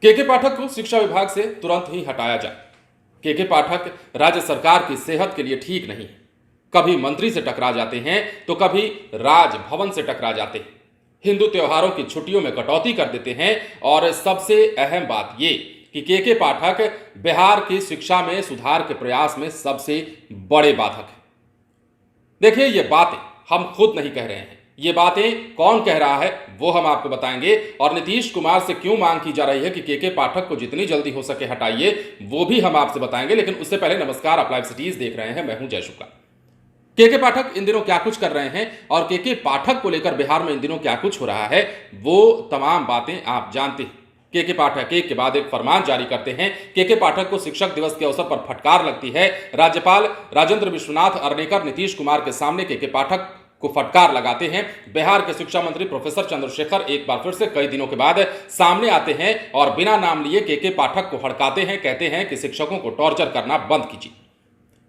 केके पाठक को शिक्षा विभाग से तुरंत ही हटाया जाए। केके पाठक राज्य सरकार की सेहत के लिए ठीक नहीं है। कभी मंत्री से टकरा जाते हैं तो कभी राजभवन से टकरा जाते हैं। हिंदू त्योहारों की छुट्टियों में कटौती कर देते हैं और सबसे अहम बात ये कि केके पाठक बिहार की शिक्षा में सुधार के प्रयास में सबसे बड़े बाधक हैं। देखिए, ये बातें हम खुद नहीं कह रहे हैं, ये बातें कौन कह रहा है वो हम आपको बताएंगे। और नीतीश कुमार से क्यों मांग की जा रही है कि केके पाठक को जितनी जल्दी हो सके हटाइए, वो भी हम आपसे बताएंगे। लेकिन उससे पहले नमस्कार, आप लाइव सिटीज देख रहे हैं, मैं हूं जय शुक्ला। केके पाठक इन दिनों क्या कुछ कर रहे हैं और केके पाठक को लेकर बिहार में इन दिनों क्या कुछ हो रहा है, वो तमाम बातें आप जानते हैं। केके पाठक एक के बाद एक फरमान जारी करते हैं। केके पाठक को शिक्षक दिवस के अवसर पर फटकार लगती है। राज्यपाल राजेंद्र विश्वनाथ अर्लेकर नीतीश कुमार के सामने केके पाठक को फटकार लगाते हैं। बिहार के शिक्षा मंत्री प्रोफेसर चंद्रशेखर एक बार फिर से कई दिनों के बाद सामने आते हैं और बिना नाम लिए केके पाठक को हड़काते हैं। कहते हैं कि शिक्षकों को टॉर्चर करना बंद कीजिए।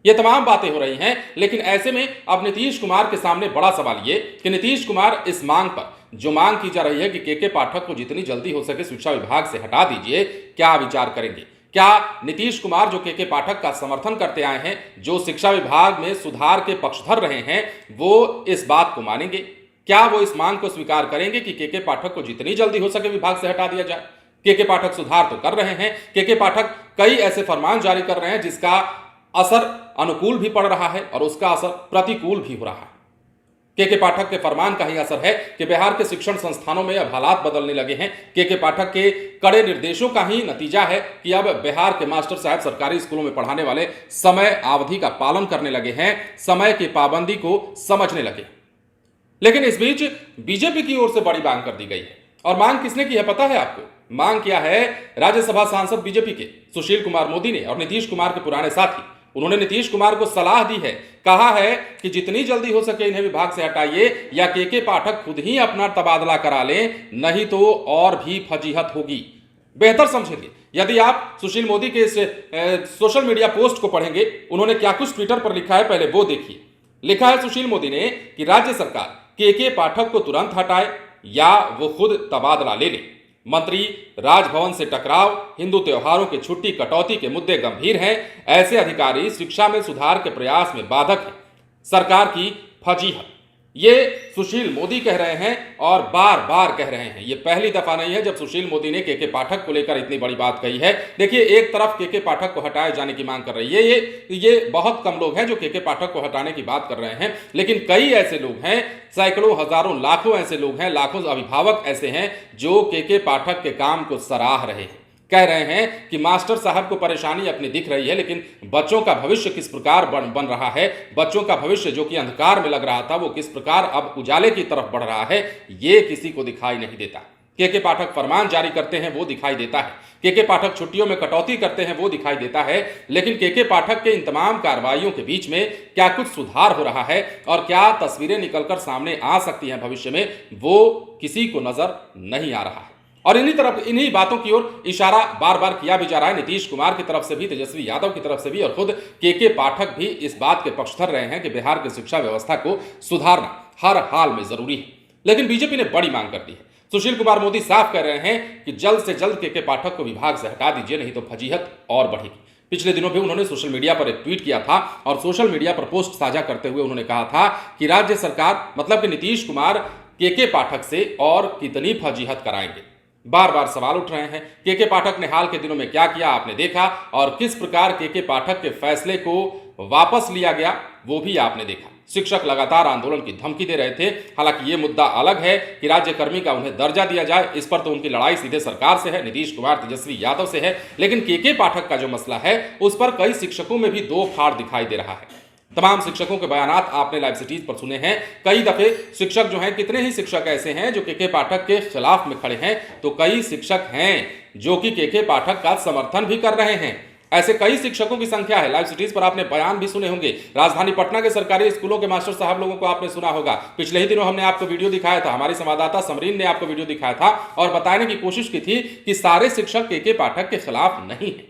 ये तमाम बातें हो रही हैं, लेकिन ऐसे में अब नीतीश कुमार के सामने बड़ा सवाल ये कि नीतीश कुमार इस मांग पर, जो मांग की जा रही है कि केके पाठक को जितनी जल्दी हो सके शिक्षा विभाग से हटा दीजिए, क्या विचार करेंगे? क्या नीतीश कुमार जो केके पाठक का समर्थन करते आए हैं, जो शिक्षा विभाग में सुधार के पक्षधर रहे हैं, वो इस बात को मानेंगे? क्या वो इस मांग को स्वीकार करेंगे कि केके पाठक को जितनी जल्दी हो सके विभाग से हटा दिया जाए? केके पाठक सुधार तो कर रहे हैं, केके पाठक कई ऐसे फरमान जारी कर रहे हैं जिसका असर अनुकूल भी पड़ रहा है और उसका असर प्रतिकूल भी हो रहा है। केके पाठक के फरमान का ही असर है कि बिहार के शिक्षण संस्थानों में अब हालात बदलने लगे हैं। केके पाठक के कड़े निर्देशों का ही नतीजा है कि अब बिहार के मास्टर साहब सरकारी स्कूलों में पढ़ाने वाले समय अवधि का पालन करने लगे हैं, समय की पाबंदी को समझने लगे। लेकिन इस बीच बीजेपी की ओर से बड़ी मांग कर दी गई है। और मांग किसने की है पता है आपको? मांग किया है राज्यसभा सांसद बीजेपी के सुशील कुमार मोदी ने और नीतीश कुमार के पुराने साथी। उन्होंने नीतीश कुमार को सलाह दी है, कहा है कि जितनी जल्दी हो सके इन्हें विभाग से हटाइए या केके पाठक खुद ही अपना तबादला करा लें, नहीं तो और भी फजीहत होगी। बेहतर समझेंगे यदि आप सुशील मोदी के इस सोशल मीडिया पोस्ट को पढ़ेंगे। उन्होंने क्या कुछ ट्विटर पर लिखा है, पहले वो देखिए। लिखा है सुशील मोदी ने कि राज्य सरकार केके पाठक को तुरंत हटाए या वो खुद तबादला ले ले। मंत्री राजभवन से टकराव, हिंदू त्योहारों की छुट्टी कटौती के मुद्दे गंभीर हैं। ऐसे अधिकारी शिक्षा में सुधार के प्रयास में बाधक हैं। सरकार की फजीहत, ये सुशील मोदी कह रहे हैं और बार बार कह रहे हैं। ये पहली दफा नहीं है जब सुशील मोदी ने केके पाठक को लेकर इतनी बड़ी बात कही है। देखिए, एक तरफ केके पाठक को हटाए जाने की मांग कर रही है, ये बहुत कम लोग हैं जो केके पाठक को हटाने की बात कर रहे हैं। लेकिन कई ऐसे लोग हैं, सैकड़ों, हजारों, लाखों ऐसे लोग हैं, लाखों अभिभावक ऐसे हैं जो केके पाठक के काम को सराह रहे हैं। कह रहे हैं कि मास्टर साहब को परेशानी अपनी दिख रही है, लेकिन बच्चों का भविष्य किस प्रकार बन रहा है, बच्चों का भविष्य जो कि अंधकार में लग रहा था वो किस प्रकार अब उजाले की तरफ बढ़ रहा है, ये किसी को दिखाई नहीं देता। केके पाठक फरमान जारी करते हैं वो दिखाई देता है, केके पाठक छुट्टियों में कटौती करते हैं वो दिखाई देता है। लेकिन केके पाठक के इन तमाम कार्रवाइयों के बीच में क्या कुछ सुधार हो रहा है और क्या तस्वीरें निकलकर सामने आ सकती हैं भविष्य में, वो किसी को नजर नहीं आ रहा है। और इन्हीं बातों की ओर इशारा बार बार किया भी जा रहा है, नीतीश कुमार की तरफ से भी, तेजस्वी यादव की तरफ से भी, और खुद केके पाठक भी इस बात के पक्षधर रहे हैं कि बिहार की शिक्षा व्यवस्था को सुधारना हर हाल में जरूरी है। लेकिन बीजेपी ने बड़ी मांग कर दी है। सुशील कुमार मोदी साफ कह रहे हैं कि जल्द से जल्द केके पाठक को विभाग से हटा दीजिए, नहीं तो फजीहत और बढ़ेगी। पिछले दिनों भी उन्होंने सोशल मीडिया पर एक ट्वीट किया था और सोशल मीडिया पर पोस्ट साझा करते हुए उन्होंने कहा था कि राज्य सरकार, मतलब कि नीतीश कुमार, केके पाठक से और कितनी फजीहत कराएंगे। बार बार सवाल उठ रहे हैं, केके पाठक ने हाल के दिनों में क्या किया आपने देखा, और किस प्रकार केके पाठक के फैसले को वापस लिया गया वो भी आपने देखा। शिक्षक लगातार आंदोलन की धमकी दे रहे थे। हालांकि ये मुद्दा अलग है कि राज्यकर्मी का उन्हें दर्जा दिया जाए, इस पर तो उनकी लड़ाई सीधे सरकार से है, नीतीश कुमार, तेजस्वी यादव से है। लेकिन केके पाठक का जो मसला है उस पर कई शिक्षकों में भी दो फाड़ दिखाई दे रहा है। तमाम शिक्षकों के बयानात आपने लाइव सिटीज पर सुने हैं। कई दफे शिक्षक जो हैं, कितने ही शिक्षक ऐसे हैं जो केके पाठक के खिलाफ में खड़े हैं, तो कई शिक्षक हैं जो कि केके पाठक का समर्थन भी कर रहे हैं। ऐसे कई शिक्षकों की संख्या है। लाइव सिटीज पर आपने बयान भी सुने होंगे। राजधानी पटना के सरकारी स्कूलों के मास्टर साहब लोगों को आपने सुना होगा। पिछले ही दिनों हमने आपको वीडियो दिखाया था, हमारी संवाददाता समरीन ने आपको वीडियो दिखाया था और बताने की कोशिश की थी कि सारे शिक्षक केके पाठक के खिलाफ नहीं है।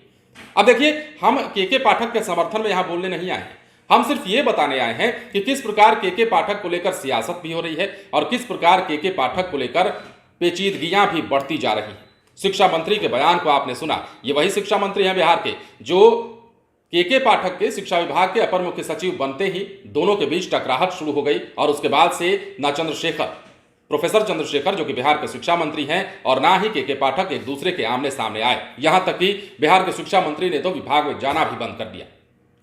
अब देखिए, हम केके पाठक के समर्थन में यहां बोलने नहीं आए हैं। हम सिर्फ ये बताने आए हैं कि किस प्रकार केके पाठक को लेकर सियासत भी हो रही है और किस प्रकार केके पाठक को लेकर पेचीदगियां भी बढ़ती जा रही हैं। शिक्षा मंत्री के बयान को आपने सुना, ये वही शिक्षा मंत्री हैं बिहार के जो के पाठक के शिक्षा विभाग के अपर मुख्य सचिव बनते ही दोनों के बीच टकराहट शुरू हो गई और उसके बाद से ना प्रोफेसर चंद्रशेखर जो कि बिहार के शिक्षा मंत्री हैं और ना ही के पाठक एक दूसरे के आमने सामने आए। यहां तक कि बिहार के शिक्षा मंत्री ने तो विभाग में जाना भी बंद कर दिया।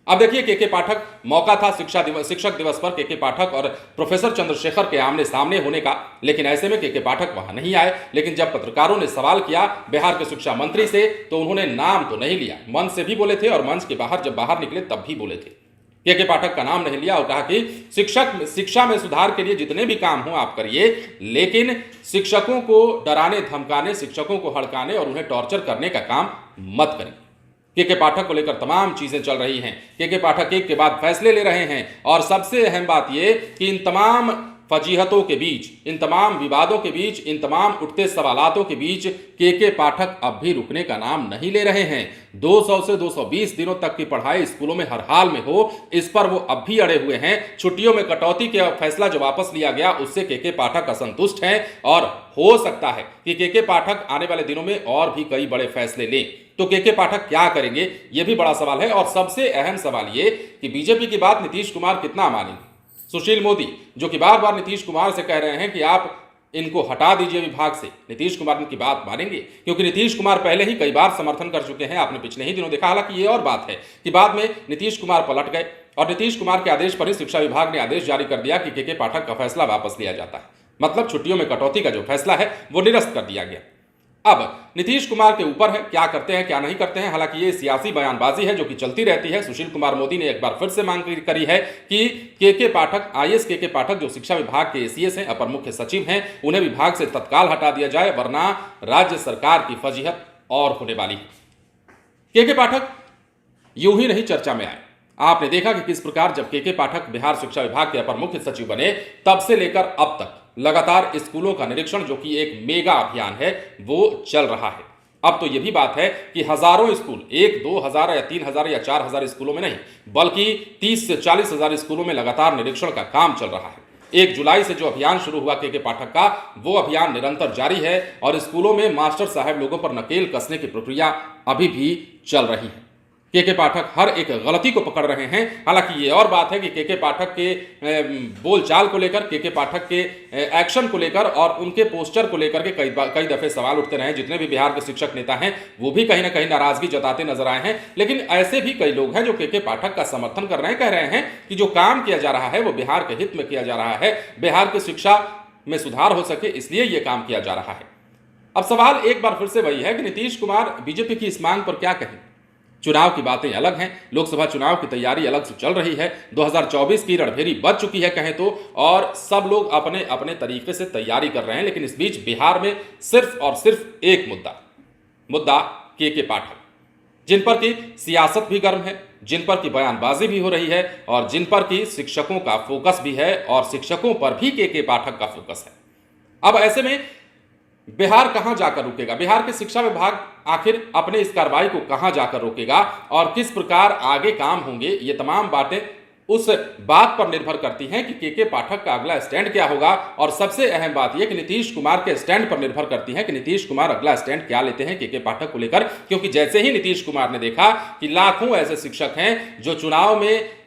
अब देखिए के पाठक, मौका था शिक्षक दिवस पर के पाठक और प्रोफेसर चंद्रशेखर के आमने सामने होने का, लेकिन ऐसे में के पाठक वहां नहीं आए। लेकिन जब पत्रकारों ने सवाल किया बिहार के शिक्षा मंत्री से तो उन्होंने नाम तो नहीं लिया, मंच से भी बोले थे और मंच के बाहर जब बाहर निकले तब भी बोले थे। के पाठक का नाम नहीं लिया और कहा कि शिक्षा में सुधार के लिए जितने भी काम हो आप करिए, लेकिन शिक्षकों को डराने धमकाने, शिक्षकों को हड़काने और उन्हें टॉर्चर करने का काम मत करिए। के पाठक को लेकर तमाम चीजें चल रही हैं। के पाठक एक के बाद फैसले ले रहे हैं और सबसे अहम बात यह कि इन तमाम फजीहतों के बीच, इन तमाम विवादों के बीच, इन तमाम उठते सवालातों के बीच के पाठक अब भी रुकने का नाम नहीं ले रहे हैं। 200 से 220 दिनों तक की पढ़ाई स्कूलों में हर हाल में हो, इस पर वो अब भी अड़े हुए हैं। छुट्टियों में कटौती के फैसला जो वापस लिया गया उससे के पाठक असंतुष्ट हैं और हो सकता है कि के पाठक आने वाले दिनों में और भी कई बड़े फैसले लें। तो के पाठक क्या करेंगे, ये भी बड़ा सवाल है। और सबसे अहम सवाल ये कि बीजेपी की बात नीतीश कुमार कितना मानेंगे। सुशील मोदी जो कि बार बार नीतीश कुमार से कह रहे हैं कि आप इनको हटा दीजिए विभाग से, नीतीश कुमार की बात मानेंगे? क्योंकि नीतीश कुमार पहले ही कई बार समर्थन कर चुके हैं, आपने पिछले ही दिनों देखा। हालांकि ये और बात है कि बाद में नीतीश कुमार पलट गए और नीतीश कुमार के आदेश पर ही शिक्षा विभाग ने आदेश जारी कर दिया कि के पाठक का फैसला वापस लिया जाता है। मतलब छुट्टियों में कटौती का जो फैसला है वो निरस्त कर दिया गया। अब नीतीश कुमार के ऊपर है क्या करते हैं क्या नहीं करते हैं। हालांकि ये सियासी बयानबाजी है जो कि चलती रहती है। सुशील कुमार मोदी ने एक बार फिर से मांग करी है कि के पाठक, आईएएस के पाठक जो शिक्षा विभाग के एसीएस हैं, अपर मुख्य सचिव हैं, उन्हें विभाग से तत्काल हटा दिया जाए, वरना राज्य सरकार की फजीहत और होने वाली है। के पाठक यूं ही नहीं चर्चा में आए। आपने देखा कि किस प्रकार जब के पाठक बिहार शिक्षा विभाग के अपर मुख्य सचिव बने तब से लेकर अब तक लगातार स्कूलों का निरीक्षण जो कि एक मेगा अभियान है वो चल रहा है। अब तो यह भी बात है कि हजारों स्कूल, 1-2 हजार या 3 हजार या 4 हजार स्कूलों में नहीं बल्कि 30 से 40 हजार स्कूलों में लगातार निरीक्षण का काम चल रहा है। 1 जुलाई से जो अभियान शुरू हुआ के पाठक का, वो अभियान निरंतर जारी है और स्कूलों में मास्टर साहब लोगों पर नकेल कसने की प्रक्रिया अभी भी चल रही है। के पाठक हर एक गलती को पकड़ रहे हैं। हालांकि ये और बात है कि के पाठक के बोलचाल को लेकर, के पाठक के एक्शन को लेकर और उनके पोस्टर को लेकर के कई दफे सवाल उठते रहे। जितने भी बिहार के शिक्षक नेता हैं वो भी कहीं ना कहीं नाराजगी जताते नजर आए हैं। लेकिन ऐसे भी कई लोग हैं जो के पाठक का समर्थन कर रहे हैं, कह रहे हैं कि जो काम किया जा रहा है वो बिहार के हित में किया जा रहा है, बिहार की शिक्षा में सुधार हो सके इसलिए यह काम किया जा रहा है। अब सवाल एक बार फिर से वही है कि नीतीश कुमार बीजेपी की इस मांग पर क्या कहें। चुनाव की बातें अलग हैं, लोकसभा चुनाव की तैयारी अलग से चल रही है, 2024 की रणभेरी बच चुकी है कहें तो, और सब लोग अपने अपने तरीके से तैयारी कर रहे हैं। लेकिन इस बीच बिहार में सिर्फ और सिर्फ एक मुद्दा के पाठक, जिन पर की सियासत भी गर्म है, जिन पर की बयानबाजी भी हो रही है और जिन पर की शिक्षकों का फोकस भी है और शिक्षकों पर भी के पाठक का फोकस है। अब ऐसे में बिहार कहां जाकर रुकेगा, बिहार के शिक्षा विभाग आखिर अपने इस कार्रवाई को कहां जाकर रोकेगा और किस प्रकार आगे काम होंगे, ये तमाम बातें उस बात पर निर्भर करती हैं कि के पाठक का अगला स्टैंड क्या होगा। और सबसे अहम बात यह कि नीतीश कुमार के स्टैंड पर निर्भर करती है कि नीतीश कुमार अगला स्टैंड क्या लेते हैं के पाठक को लेकर। क्योंकि जैसे ही नीतीश कुमार ने देखा कि लाखों ऐसे शिक्षक हैं जो चुनाव में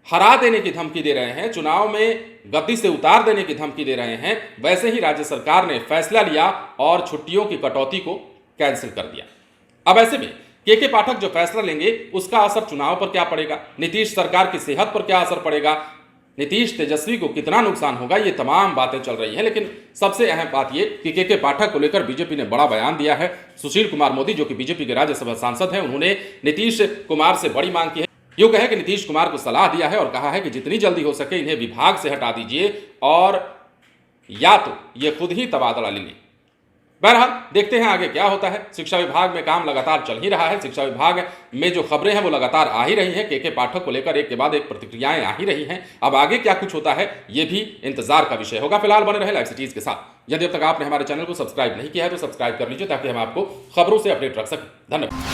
हरा देने की धमकी दे रहे हैं, चुनाव में गद्दी से उतार देने की धमकी दे रहे हैं, वैसे ही राज्य सरकार ने फैसला लिया और छुट्टियों की कटौती को कैंसिल कर दिया। अब ऐसे में के पाठक जो फैसला लेंगे उसका असर चुनाव पर क्या पड़ेगा, नीतीश सरकार की सेहत पर क्या असर पड़ेगा, नीतीश तेजस्वी को कितना नुकसान होगा, ये तमाम बातें चल रही हैं। लेकिन सबसे अहम बात ये कि के पाठक को लेकर बीजेपी ने बड़ा बयान दिया है। सुशील कुमार मोदी जो कि बीजेपी के राज्यसभा सांसद हैं, उन्होंने नीतीश कुमार से बड़ी मांग की है। यूं कहे कि नीतीश कुमार को सलाह दिया है और कहा है कि जितनी जल्दी हो सके इन्हें विभाग से हटा दीजिए और या तो ये खुद ही तबादला ले लें। बहरहाल देखते हैं आगे क्या होता है। शिक्षा विभाग में काम लगातार चल ही रहा है, शिक्षा विभाग में जो खबरें हैं वो लगातार आ ही रही हैं, के पाठक को लेकर एक के बाद एक प्रतिक्रियाएं आ ही रही हैं। अब आगे क्या कुछ होता है ये भी इंतजार का विषय होगा। फिलहाल बने रहे लाइव सिटीज के साथ। यदि अब तक आपने हमारे चैनल को सब्सक्राइब नहीं किया है तो सब्सक्राइब कर लीजिए ताकि हम आपको खबरों से अपडेट रख सकें। धन्यवाद।